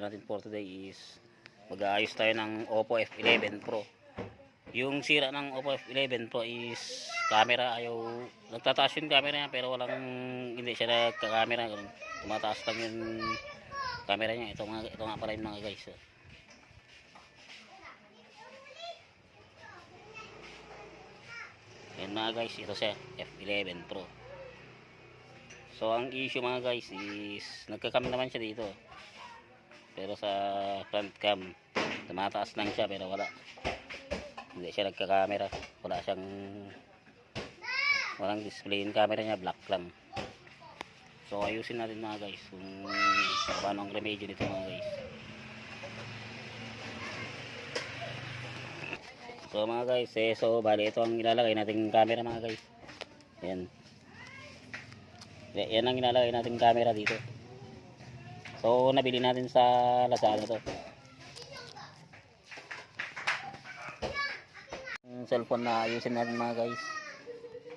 natin for today is mag-aayos tayo ng Oppo F11 Pro. Yung sira ng Oppo F11 Pro is camera, ayaw nagtataas yung camera niya pero hindi siya nagka-camera, ganun. Tumataas lang yung camera niya. Ito nga pala yung mga guys. Yan mga guys, ito siya F11 Pro. So ang issue mga guys is nagka-cam naman siya dito. Pero sa front cam tumataas lang siya pero hindi siya nagka-camera. Walang display yung camera niya, black lang. So ayusin natin mga guys kung paano ang remedyo nito mga guys. So mga guys, bali ito ang ilalagay nating camera mga guys. Yan ang ilalagay nating camera dito. So nabili natin sa Lazada to. Yung cellphone na ayusin natin mga guys.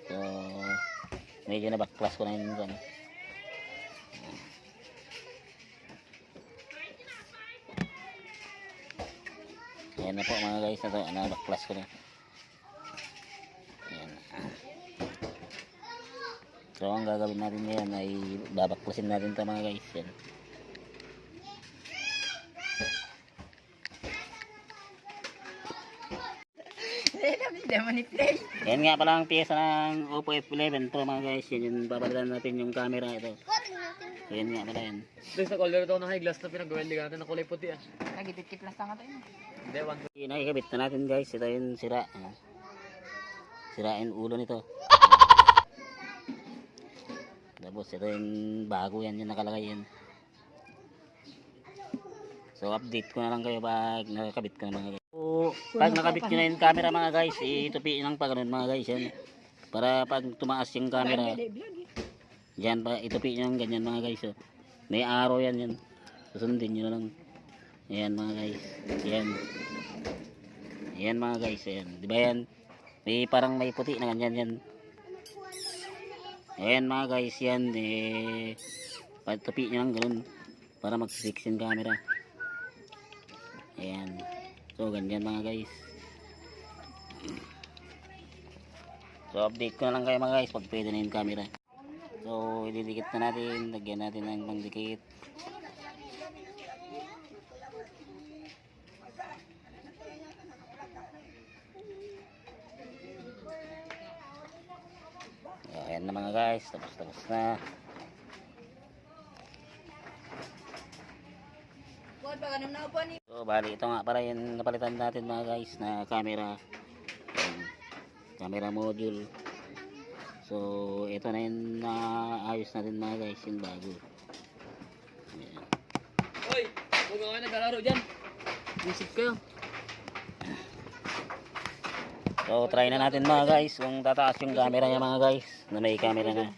So medyo na backflash ko na yun dyan. Ayan na po mga guys, na backflash ko na. Ayan. So ang gagawin natin ngayon ay babaklasin natin ito mga guys. Yan. Yan nga pala ang piyesa ng Oppo F11 Pro mga guys. Yan yung babalitan natin yung camera ito. Yan nga pala yan. Doon sa color daw na high glass na pinag-weldig natin na kulay puti ah. Nagitip-tip lang sa natin. Hindi, Yan ay ikabit na natin guys. Ito yung sira. Sirain ulo nito. Tapos ito yung bago yan, yung nakalagay yan. So update ko na lang kayo pag nakakabit ko na mga guys. So pag nakabit nyo na yung camera mga guys, itupiin lang pa ganun mga guys yan. Para pag tumaas yung camera, dyan pa itupiin nyo ganyan mga guys. So, may arrow yan. Susundin nyo lang. Ayan mga guys. Ayan mga guys. Ayan. Diba yan? Parang may puti na ganyan yan. Ayan mga guys, yan patupi nyo lang ganun para mag-fix yung camera. Ayan. So ganyan mga guys. So update ko na lang kayo mga guys pag pwede na yung camera. So ididikit na natin, lagyan natin ng pangdikit. Ayan na mga guys, tapos na. So bali ito nga para yung napalitan natin mga guys na camera. Camera module. So ito na yung ayos natin mga guys, yung bago. Ayan. Hoy, huwag nga naglalaro dyan. Visit kayo. So try na natin mga guys kung tataas yung camera niya mga guys, na may camera na.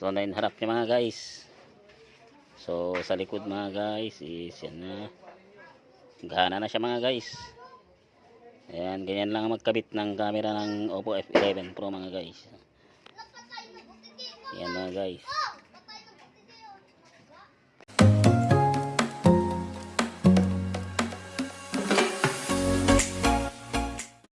So na yung harap niya mga guys. So sa likod mga guys is yan na. Gana na siya mga guys. Ayan, ganyan lang magkabit ng camera ng Oppo F11 Pro mga guys. Ayan mga guys.